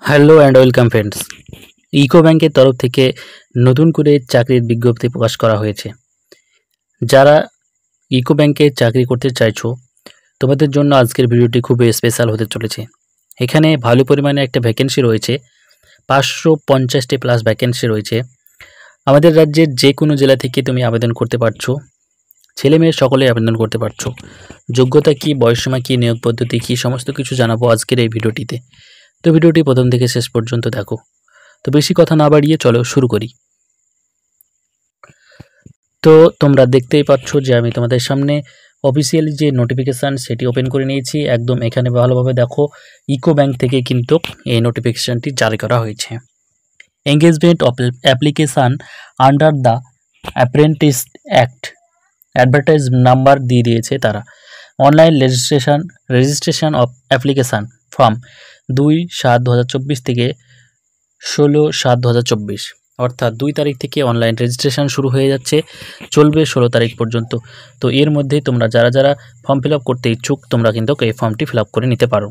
Hello and welcome friends. UCO ব্যাংকের তরফ থেকে নতুন করে চাকরির বিজ্ঞপ্তি প্রকাশ করা হয়েছে। যারা ইকো ব্যাংকে চাকরি করতে চাইছো, তোমাদের জন্য আজকের ভিডিওটি খুবই স্পেশাল হতে চলেছে। এখানে ভালো পরিমাণে একটা ভ্যাকেন্সি রয়েছে, 550টি প্লাস ভ্যাকেন্সি রয়েছে। আমাদের রাজ্যের যে কোনো জেলা থেকে তুমি আবেদন করতে পারছো। ছেলে মেয়ে সকলেই আবেদন করতে পারছো। যোগ্যতা কী, বয়সসীমা কী, নিয়োগ পদ্ধতি কী, সমস্ত কিছু জানাবো আজকের এই ভিডিওটিতে। তো ভিডিওটি প্রথম থেকে শেষ পর্যন্ত দেখো। তো বেশি কথা না বাড়িয়ে চলো শুরু করি। তো তোমরা দেখতেই পাচ্ছ যে আমি তোমাদের সামনে অফিসিয়ালি যে নোটিফিকেশান সেটি ওপেন করে নিয়েছি। একদম এখানে ভালোভাবে দেখো, ইকো ব্যাংক থেকে কিন্তু এই নোটিফিকেশানটি জারি করা হয়েছে। Engagement of application under the apprentice act, advertise number দিয়ে দিয়েছে তারা। Online registration of application form 2/7/2024 থেকে 16/7/2024, অর্থাৎ 2 তারিখ থেকে অনলাইন রেজিস্ট্রেশন শুরু হয়ে যাচ্ছে, চলবে 16 তারিখ পর্যন্ত। তো এর মধ্যেই তোমরা যারা যারা ফর্ম ফিল আপ করতে ইচ্ছুক তোমরা কিন্তু এই ফর্মটি ফিল আপ করে নিতে পারো।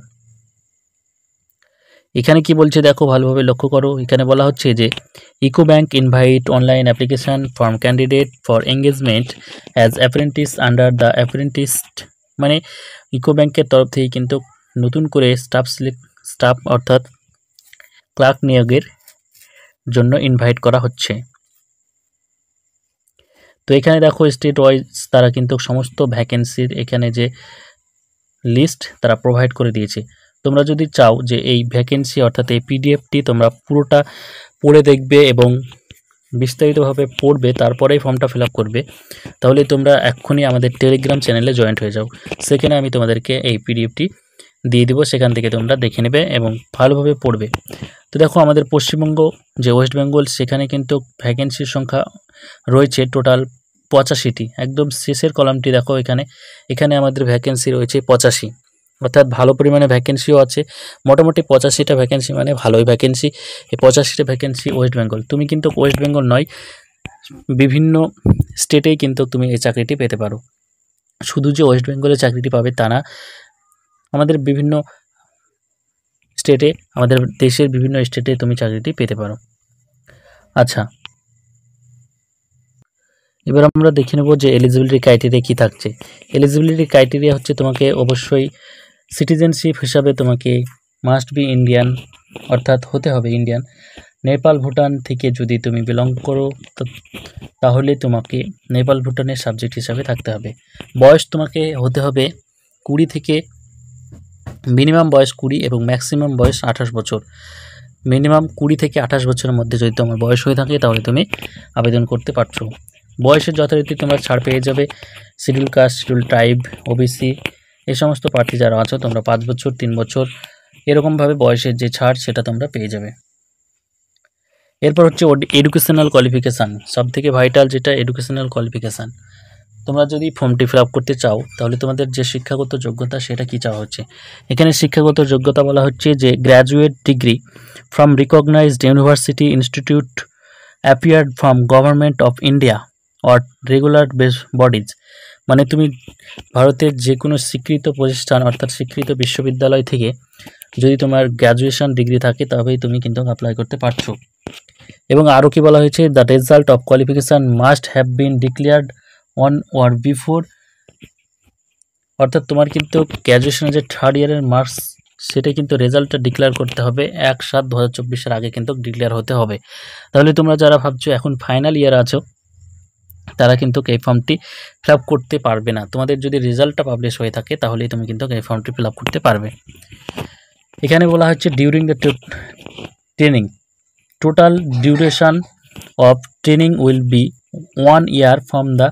এখানে কি বলছে দেখো, ভালোভাবে লক্ষ্য করো। এখানে বলা হচ্ছে যে UCO bank invite online application form candidate for engagement as apprentice under the apprentice, মানে ইকো ব্যাংকের তরফ থেকে কিন্তু নতুন করে স্টাফ অর্থাৎ ক্লার্ক নিয়োগের জন্য ইনভাইট করা হচ্ছে। তো এখানে দেখো স্টেট ওয়াইজ তারা কিন্তু সমস্ত ভ্যাকেন্সির এখানে যে লিস্ট তারা প্রোভাইড করে দিয়েছে। তোমরা যদি চাও যে এই ভ্যাকেন্সি অর্থাৎ এই পিডিএফটি তোমরা পুরোটা পড়ে দেখবে এবং বিস্তারিতভাবে পড়বে, তারপরেই ফর্মটা ফিল আপ করবে, তাহলে তোমরা এক্ষুনি আমাদের টেলিগ্রাম চ্যানেলে জয়েন্ট হয়ে যাও। সেখানে আমি তোমাদেরকে এই পিডিএফটি দিয়ে দিব, সেখান থেকে তোমরা দেখে নেবে এবং ভালোভাবে পড়বে। তো দেখো আমাদের পশ্চিমবঙ্গ যে ওয়েস্ট বেঙ্গল, সেখানে কিন্তু ভ্যাকেন্সির সংখ্যা রয়েছে টোটাল 85টি। একদম শেষের কলামটি দেখো, এখানে আমাদের ভ্যাকেন্সি রয়েছে 85, অর্থাৎ ভালো পরিমাণে ভ্যাকেন্সিও আছে। মোটামুটি 85টা ভ্যাকেন্সি মানে ভালোই ভ্যাকেন্সি। এই 85টা ভ্যাকেন্সি ওয়েস্ট বেঙ্গল। তুমি কিন্তু ওয়েস্ট বেঙ্গল নয়, বিভিন্ন স্টেটেই কিন্তু তুমি এই চাকরিটি পেতে পারো। শুধু যে ওয়েস্ট বেঙ্গলে চাকরিটি পাবে তা না, আমাদের বিভিন্ন স্টেটে, আমাদের দেশের বিভিন্ন স্টেটে তুমি চাকরিটি পেতে পারো। আচ্ছা, এবার আমরা দেখে নেব যে এলিজিবিলিটি ক্রাইটেরিয়া কী থাকছে। এলিজিবিলিটি ক্রাইটেরিয়া হচ্ছে তোমাকে অবশ্যই সিটিজেনশিপ হিসাবে তোমাকে মাস্ট বি ইন্ডিয়ান, অর্থাৎ হতে হবে ইন্ডিয়ান। নেপাল ভুটান থেকে যদি তুমি বিলং করো তাহলে তোমাকে নেপাল ভুটানের সাবজেক্ট হিসাবে থাকতে হবে। বয়স তোমাকে হতে হবে 20 থেকে, মিনিমাম বয়স 20 এবং ম্যাক্সিমাম বয়স 28 বছর। মিনিমাম 20 থেকে 28 বছরের মধ্যে যদি তোমার বয়স হয়ে থাকে তাহলে তুমি আবেদন করতে পারছো। বয়সের যথারীতি তোমরা ছাড় পেয়ে যাবে। Schedule caste, schedule tribe, OBC এই সমস্ত প্রার্থী যারা আছো তোমরা 5 বছর, 3 বছর এরকমভাবে বয়সের যে ছাড় সেটা তোমরা পেয়ে যাবে। এরপর হচ্ছে এডুকেশনাল কোয়ালিফিকেশান, সব থেকে ভাইটাল যেটা এডুকেশনাল কোয়ালিফিকেশান। তোমরা যদি ফর্মটি ফিল আপ করতে চাও তাহলে তোমাদের যে শিক্ষাগত যোগ্যতা সেটা কী চাওয়া হচ্ছে। এখানে শিক্ষাগত যোগ্যতা বলা হচ্ছে যে graduate degree from recognised university institute appeared from government of India or regular base bodies, মানে তুমি ভারতের যে কোনো স্বীকৃত প্রতিষ্ঠান অর্থাৎ স্বীকৃত বিশ্ববিদ্যালয় থেকে যদি তোমার গ্র্যাজুয়েশন ডিগ্রি থাকে তবেই তুমি কিন্তু অ্যাপ্লাই করতে পারছো। এবং আরও কি বলা হয়েছে, the result of qualification must have been declared on or before, অর্থাৎ তোমার কিন্তু গ্র্যাজুয়েশনের যে থার্ড ইয়ারের মার্কস সেটা কিন্তু রেজাল্টটা ডিক্লেয়ার করতে হবে 1/7/2024 আগে কিন্তু ডিক্লেয়ার হতে হবে। তাহলে তোমরা যারা ভাবছো এখন ফাইনাল ইয়ার আছো তারা কিন্তু এই ফর্মটি ফিল আপ করতে পারবে না। তোমাদের যদি রেজাল্টটা পাবলিশ হয়ে থাকে তাহলেই তুমি কিন্তু এই ফর্মটি ফিল আপ করতে পারবে। এখানে বলা হচ্ছে during the training, total duration of training will be 1 year from the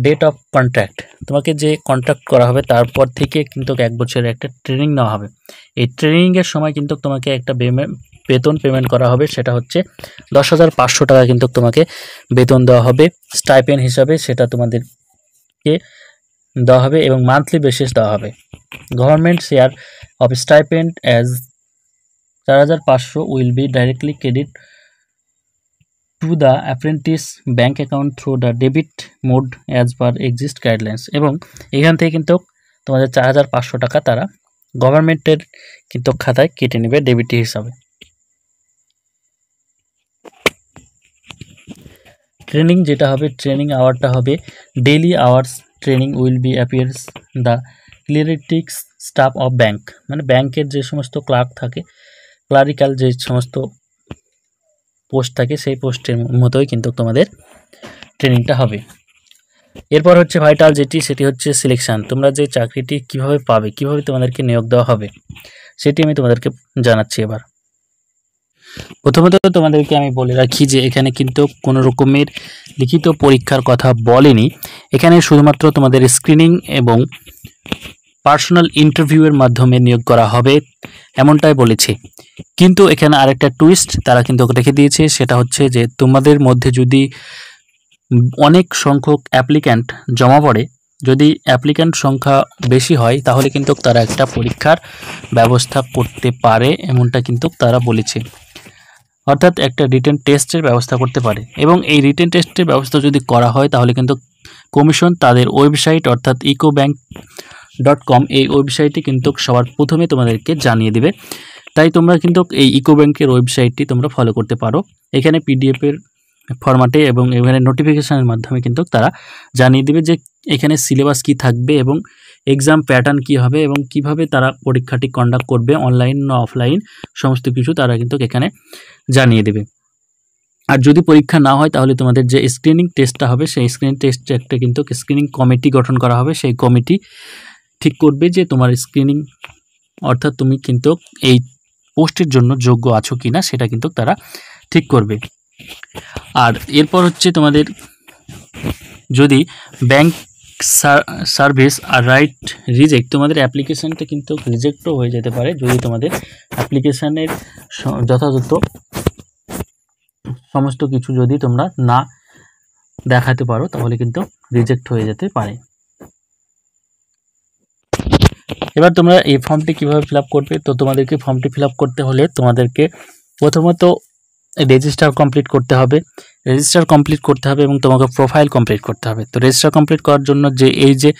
date of contract. তোমাকে যে কন্ট্রাক্ট করা হবে তারপর থেকে কিন্তু 1 বছরের একটা ট্রেনিং নেওয়া হবে। এই ট্রেনিংয়ের সময় কিন্তু তোমাকে একটা বেতন পেমেন্ট করা হবে, সেটা হচ্ছে 10,500 টাকা কিন্তু তোমাকে বেতন দেওয়া হবে স্টাইপেন্ড হিসাবে, সেটা তোমাদেরকে দেওয়া হবে এবং মান্থলি বেসিস দেওয়া হবে। Government share of stipend as 4,500 will be directly credit to the apprentice bank account through the debit mode as per exist guidelines, এবং এখান থেকে কিন্তু তোমাদের 4,500 টাকা তারা গভর্নমেন্টের কিন্তু খাতায় কেটে নেবে ডেবিটি হিসাবে। ট্রেনিং যেটা হবে, ট্রেনিং আওয়ারটা হবে daily hours training will be appears the ক্লিয়ারিটিক্স স্টাফ অফ ব্যাংক, মানে ব্যাংকের যে সমস্ত ক্লার্ক থাকে, ক্লারিক্যাল যে সমস্ত পোস্ট থাকে সেই পোস্টের মতোই কিন্তু তোমাদের ট্রেনিংটা হবে। এরপর হচ্ছে ভাইটাল যেটি, সেটি হচ্ছে সিলেকশান। তোমরা যে চাকরিটি কিভাবে পাবে, কিভাবে তোমাদেরকে নিয়োগ দেওয়া হবে, সেটি আমি তোমাদেরকে জানাচ্ছি। এবার প্রথমত তোমাদেরকে আমি বলে রাখি যে এখানে কিন্তু কোনো রকমের লিখিত পরীক্ষার কথা বলেনি, এখানে শুধুমাত্র তোমাদের স্ক্রিনিং এবং পার্সোনাল ইন্টারভিউয়ের মাধ্যমে নিয়োগ করা হবে এমনটাই বলেছে। কিন্তু এখানে আরেকটা টুইস্ট তারা কিন্তু রেখে দিয়েছে, সেটা হচ্ছে যে তোমাদের মধ্যে যদি অনেক সংখ্যক অ্যাপ্লিক্যান্ট জমা পড়ে, যদি অ্যাপ্লিক্যান্ট সংখ্যা বেশি হয় তাহলে কিন্তু তারা একটা পরীক্ষার ব্যবস্থা করতে পারে, এমনটা কিন্তু তারা বলেছে। অর্থাৎ একটা রিটেন টেস্টের ব্যবস্থা করতে পারে, এবং এই রিটেন টেস্টের ব্যবস্থা যদি করা হয় তাহলে কিন্তু কমিশন তাদের ওয়েবসাইট অর্থাৎ ecobank.com এই ওয়েবসাইটে কিন্তু সবার প্রথমে তোমাদেরকে জানিয়ে দেবে। তাই তোমরা কিন্তু এই ইকোব্যাংকের ওয়েবসাইটটি তোমরা ফলো করতে পারো। এখানে পিডিএফের ফরম্যাটে এবং এখানে নোটিফিকেশানের মাধ্যমে কিন্তু তারা জানিয়ে দেবে যে এখানে সিলেবাস কি থাকবে এবং এক্সাম প্যাটার্ন কি হবে এবং কিভাবে তারা পরীক্ষাটি কন্ডাক্ট করবে, অনলাইন না অফলাইন, সমস্ত কিছু তারা কিন্তু এখানে জানিয়ে দেবে। আর যদি পরীক্ষা না হয় তাহলে তোমাদের যে স্ক্রিনিং টেস্টটা হবে সেই স্ক্রিনিং টেস্টে একটা কিন্তু স্ক্রিনিং কমিটি গঠন করা হবে, সেই কমিটি ঠিক করবে যে তোমার স্ক্রিনিং অর্থাৎ তুমি কিন্তু এই পোস্টের জন্য যোগ্য আছো কি না সেটা কিন্তু তারা ঠিক করবে। আর এরপর হচ্ছে তোমাদের যদি ব্যাংক সার্ভিস আর রাইট রিজেক্ট, তোমাদের অ্যাপ্লিকেশানটা কিন্তু রিজেক্টও হয়ে যেতে পারে যদি তোমাদের অ্যাপ্লিকেশানের যথাযথ সমস্ত কিছু যদি তোমরা না দেখাতে পারো তাহলে কিন্তু রিজেক্ট হয়ে যেতে পারে। এবার তোমরা এই ফর্মটি কীভাবে ফিল আপ করবে, তো তোমাদেরকে ফর্মটি ফিল আপ করতে হলে তোমাদেরকে প্রথমত রেজিস্টার কমপ্লিট করতে হবে, এবং তোমাকে প্রোফাইল কমপ্লিট করতে হবে। তো রেজিস্টার কমপ্লিট করার জন্য যে এই যে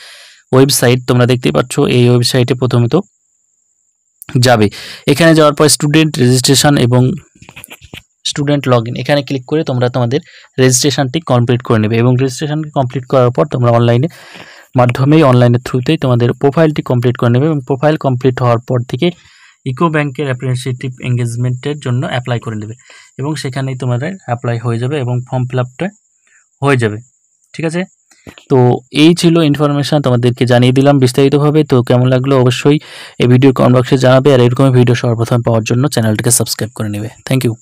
ওয়েবসাইট তোমরা দেখতেই পাচ্ছ, এই ওয়েবসাইটে প্রথমত যাবে। এখানে যাওয়ার পর স্টুডেন্ট রেজিস্ট্রেশন এবং স্টুডেন্ট লগ ইন, এখানে ক্লিক করে তোমরা তোমাদের রেজিস্ট্রেশনটি কমপ্লিট করে নেবে, এবং রেজিস্ট্রেশনটি কমপ্লিট করার পর তোমরা অনলাইনের থ্রুতেই তোমাদের প্রোফাইলটি কমপ্লিট করে নেবে, এবং প্রোফাইল কমপ্লিট হওয়ার পর থেকে ইকো ব্যাংকের অ্যাপ্রেন্টিসশিপ এঙ্গেজমেন্টের জন্য অ্যাপ্লাই করে নেবে, এবং সেখানেই তোমাদের অ্যাপ্লাই হয়ে যাবে এবং ফর্ম ফিল আপটা হয়ে যাবে। ঠিক আছে, তো এই ছিল ইনফরমেশান, তোমাদেরকে জানিয়ে দিলাম বিস্তারিতভাবে। তো কেমন লাগলো অবশ্যই এই ভিডিও কমেন্ট বক্সে জানাবে, আর এরকমই ভিডিও সর্বপ্রথম পাওয়ার জন্য চ্যানেলটিকে সাবস্ক্রাইব করে নেবে। Thank you.